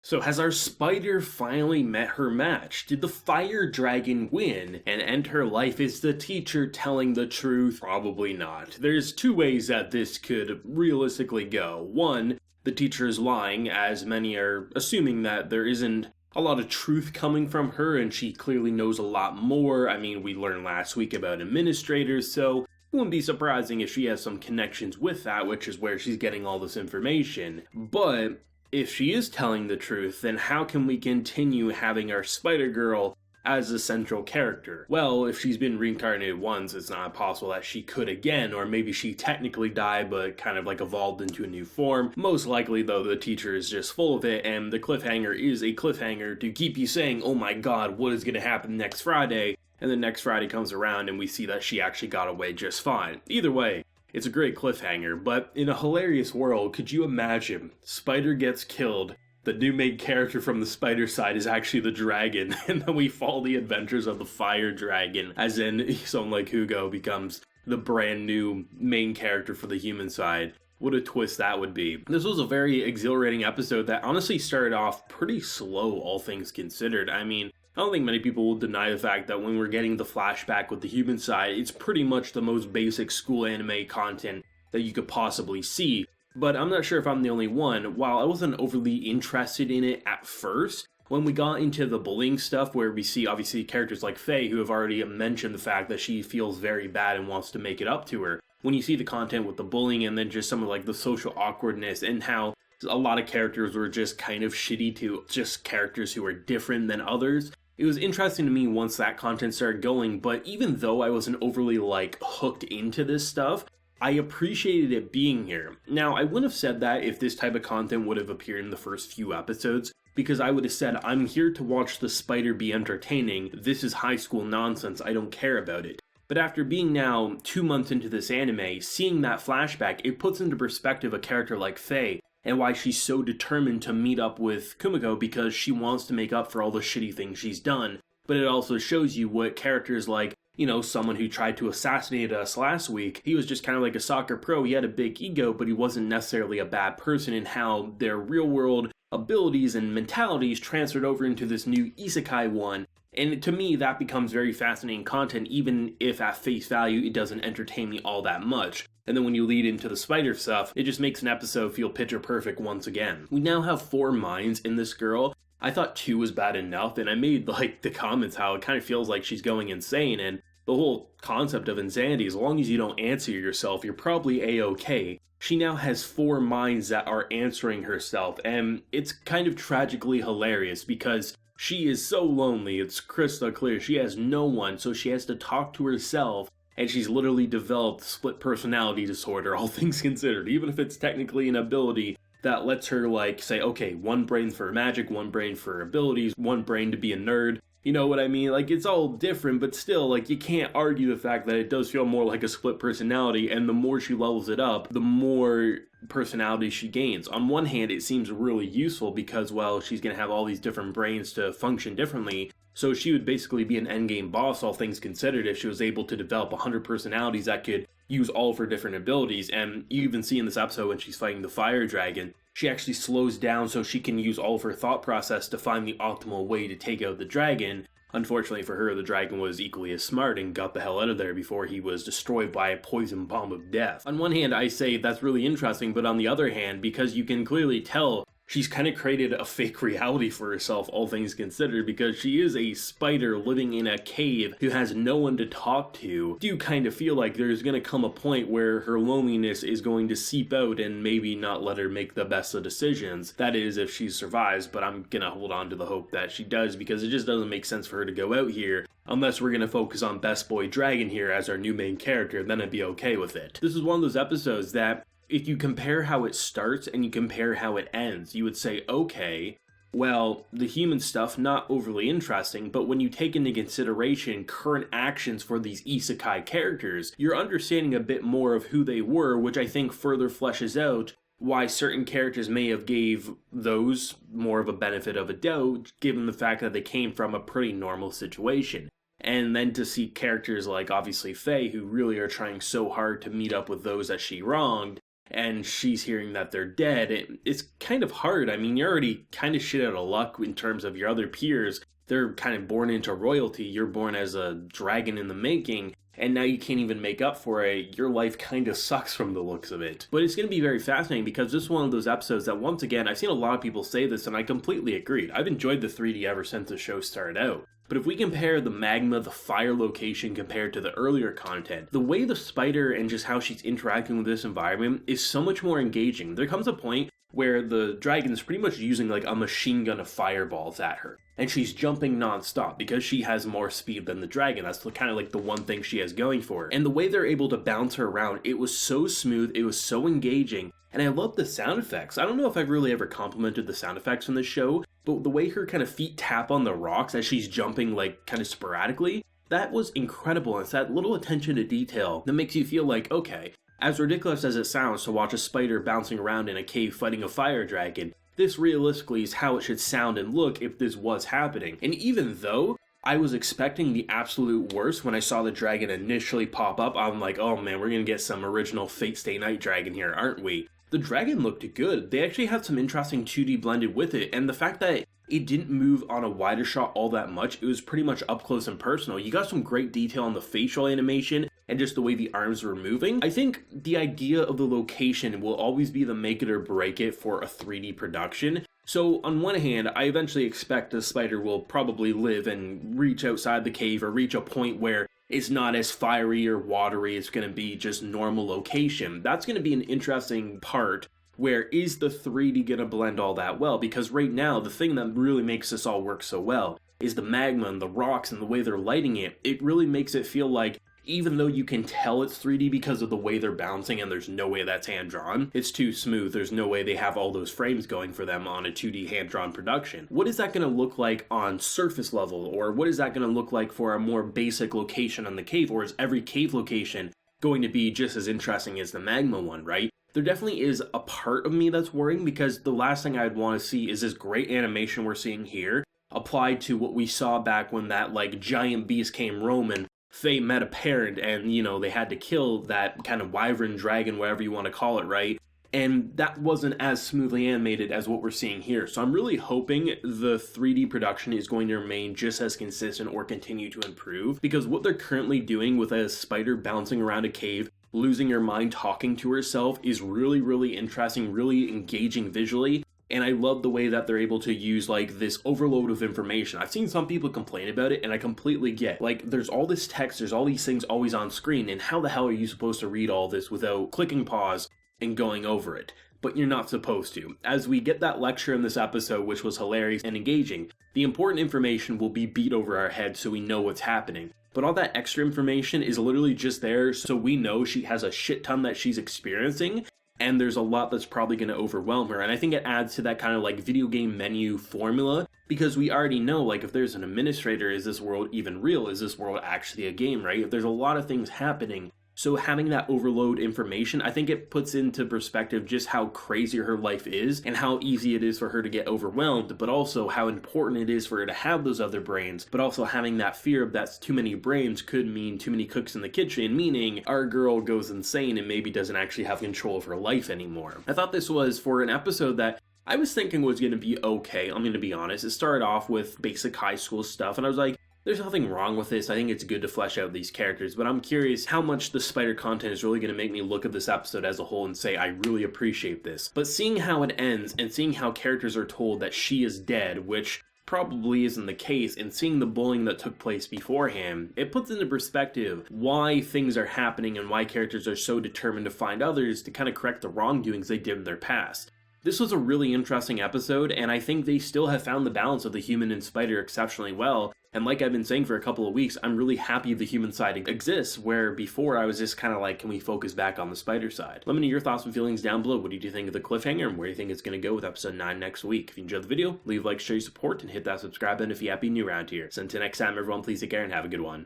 So has our spider finally met her match? Did the fire dragon win and end her life? Is the teacher telling the truth? Probably not. There's two ways that this could realistically go. One, the teacher is lying, as many are assuming that there isn't a lot of truth coming from her and she clearly knows a lot more. I mean, we learned last week about administrators, so it wouldn't be surprising if she has some connections with that, which is where she's getting all this information. But if she is telling the truth, then how can we continue having our Spider-Girl as a central character? Well, if she's been reincarnated once, it's not possible that she could again, or maybe she technically died but kind of like evolved into a new form. Most likely, though, the teacher is just full of it, and the cliffhanger is a cliffhanger to keep you saying, oh my god, what is going to happen next Friday? And then next Friday comes around and we see that she actually got away just fine. Either way, it's a great cliffhanger, but in a hilarious world, could you imagine Spider gets killed, the new main character from the Spider side is actually the dragon, and then we follow the adventures of the fire dragon, as in someone like Hugo becomes the brand new main character for the human side. What a twist that would be. This was a very exhilarating episode that honestly started off pretty slow, all things considered. I mean, I don't think many people will deny the fact that when we're getting the flashback with the human side, it's pretty much the most basic school anime content that you could possibly see. But I'm not sure if I'm the only one. While I wasn't overly interested in it at first, when we got into the bullying stuff where we see obviously characters like Faye who have already mentioned the fact that she feels very bad and wants to make it up to her, when you see the content with the bullying and then just some of like the social awkwardness and how a lot of characters were just kind of shitty to just characters who are different than others, it was interesting to me once that content started going. But even though I wasn't overly like hooked into this stuff, I appreciated it being here. Now, I wouldn't have said that if this type of content would have appeared in the first few episodes, because I would have said, I'm here to watch the spider be entertaining. This is high school nonsense. I don't care about it. But after being now 2 months into this anime, seeing that flashback, it puts into perspective a character like Faye and why she's so determined to meet up with Kumiko, because she wants to make up for all the shitty things she's done. But it also shows you what characters like, you know, someone who tried to assassinate us last week, he was just kind of like a soccer pro. He had a big ego, but he wasn't necessarily a bad person, and how their real world abilities and mentalities transferred over into this new isekai one. And to me, that becomes very fascinating content, even if at face value it doesn't entertain me all that much. And then when you lead into the spider stuff, it just makes an episode feel picture perfect once again. We now have 4 minds in this girl. I thought 2 was bad enough, and I made like the comments how it kind of feels like she's going insane, and the whole concept of insanity, as long as you don't answer yourself, you're probably a-okay. She now has 4 minds that are answering herself, and it's kind of tragically hilarious because she is so lonely. It's crystal clear. She has no one, so she has to talk to herself, and she's literally developed split personality disorder, all things considered, even if it's technically an ability that lets her, like, say, okay, 1 brain for magic, 1 brain for abilities, 1 brain to be a nerd. You know what I mean? Like, it's all different, but still, like, you can't argue the fact that it does feel more like a split personality, and the more she levels it up, the more personality she gains. On one hand, it seems really useful because, well, she's gonna have all these different brains to function differently, so she would basically be an endgame boss, all things considered, if she was able to develop 100 personalities that could use all of her different abilities. And you even see in this episode when she's fighting the fire dragon, she actually slows down so she can use all of her thought process to find the optimal way to take out the dragon. Unfortunately for her, the dragon was equally as smart and got the hell out of there before he was destroyed by a poison bomb of death. On one hand, I say that's really interesting, but on the other hand, because you can clearly tell she's kind of created a fake reality for herself, all things considered, because she is a spider living in a cave who has no one to talk to. I do kind of feel like there's going to come a point where her loneliness is going to seep out and maybe not let her make the best of decisions. That is, if she survives, but I'm going to hold on to the hope that she does, because it just doesn't make sense for her to go out here unless we're going to focus on Best Boy Dragon here as our new main character. Then I'd be okay with it. This is one of those episodes that, if you compare how it starts and you compare how it ends, you would say, okay, well, the human stuff, not overly interesting, but when you take into consideration current actions for these isekai characters, you're understanding a bit more of who they were, which I think further fleshes out why certain characters may have gave those more of a benefit of a doubt, given the fact that they came from a pretty normal situation. And then to see characters like, obviously, Faye, who really are trying so hard to meet up with those that she wronged, and she's hearing that they're dead. It's kind of hard. I mean, you're already kind of shit out of luck in terms of your other peers. They're kind of born into royalty. You're born as a dragon in the making, and now you can't even make up for it. Your life kind of sucks from the looks of it. But it's going to be very fascinating because this is one of those episodes that, once again, I've seen a lot of people say this, and I completely agreed. I've enjoyed the 3D ever since the show started out. But if we compare the magma, the fire location compared to the earlier content, the way the spider and just how she's interacting with this environment is so much more engaging. There comes a point where the dragon is pretty much using like a machine gun of fireballs at her. And she's jumping non-stop because she has more speed than the dragon. That's kind of like the one thing she has going for her. And the way they're able to bounce her around, it was so smooth, it was so engaging. And I love the sound effects. I don't know if I've really ever complimented the sound effects from the show, but the way her kind of feet tap on the rocks as she's jumping like kind of sporadically, that was incredible. It's that little attention to detail that makes you feel like, okay, as ridiculous as it sounds to watch a spider bouncing around in a cave fighting a fire dragon, this realistically is how it should sound and look if this was happening. And even though I was expecting the absolute worst when I saw the dragon initially pop up, I'm like, oh man, we're gonna get some original Fate Stay Night dragon here, aren't we? The dragon looked good. They actually had some interesting 2D blended with it, and the fact that it didn't move on a wider shot all that much, it was pretty much up close and personal. You got some great detail on the facial animation and just the way the arms were moving. I think the idea of the location will always be the make it or break it for a 3D production. So on one hand, I eventually expect the spider will probably live and reach outside the cave or reach a point where it's not as fiery or watery, it's going to be just normal location. That's going to be an interesting part. Where is the 3D going to blend all that well? Because right now, the thing that really makes this all work so well is the magma and the rocks and the way they're lighting it. It really makes it feel like, even though you can tell it's 3D because of the way they're bouncing and there's no way that's hand-drawn, it's too smooth, there's no way they have all those frames going for them on a 2D hand-drawn production. What is that going to look like on surface level? Or what is that going to look like for a more basic location on the cave? Or is every cave location going to be just as interesting as the magma one, right? There definitely is a part of me that's worrying because the last thing I'd want to see is this great animation we're seeing here applied to what we saw back when that like giant beast came roaming. Faye met a parent and, you know, they had to kill that kind of wyvern dragon, whatever you want to call it, right? And that wasn't as smoothly animated as what we're seeing here. So I'm really hoping the 3D production is going to remain just as consistent or continue to improve, because what they're currently doing with a spider bouncing around a cave, losing her mind, talking to herself, is really, really interesting, really engaging visually. And I love the way that they're able to use like this overload of information. I've seen some people complain about it, and I completely get, like, there's all this text, there's all these things always on screen, and how the hell are you supposed to read all this without clicking pause and going over it? But you're not supposed to. As we get that lecture in this episode, which was hilarious and engaging, the important information will be beat over our heads so we know what's happening. But all that extra information is literally just there so we know she has a shit ton that she's experiencing, and there's a lot that's probably going to overwhelm her. And I think it adds to that kind of like video game menu formula, because we already know, like, if there's an administrator, is this world even real? Is this world actually a game, right? If there's a lot of things happening. So having that overload information, I think it puts into perspective just how crazy her life is and how easy it is for her to get overwhelmed, but also how important it is for her to have those other brains, but also having that fear of that's too many brains could mean too many cooks in the kitchen, meaning our girl goes insane and maybe doesn't actually have control of her life anymore. I thought this was, for an episode that I was thinking was going to be okay, I'm going to be honest. It started off with basic high school stuff, and I was like, there's nothing wrong with this. I think it's good to flesh out these characters, but I'm curious how much the spider content is really going to make me look at this episode as a whole and say, I really appreciate this. But seeing how it ends and seeing how characters are told that she is dead, which probably isn't the case, and seeing the bullying that took place beforehand, it puts into perspective why things are happening and why characters are so determined to find others to kind of correct the wrongdoings they did in their past. This was a really interesting episode, and I think they still have found the balance of the human and spider exceptionally well. And like I've been saying for a couple of weeks, I'm really happy the human side exists, where before I was just kind of like, can we focus back on the spider side? Let me know your thoughts and feelings down below. What do you think of the cliffhanger, and where do you think it's going to go with episode 9 next week? If you enjoyed the video, leave a like, show your support, and hit that subscribe button if you happy new around here. So until next time, everyone, please take care and have a good one.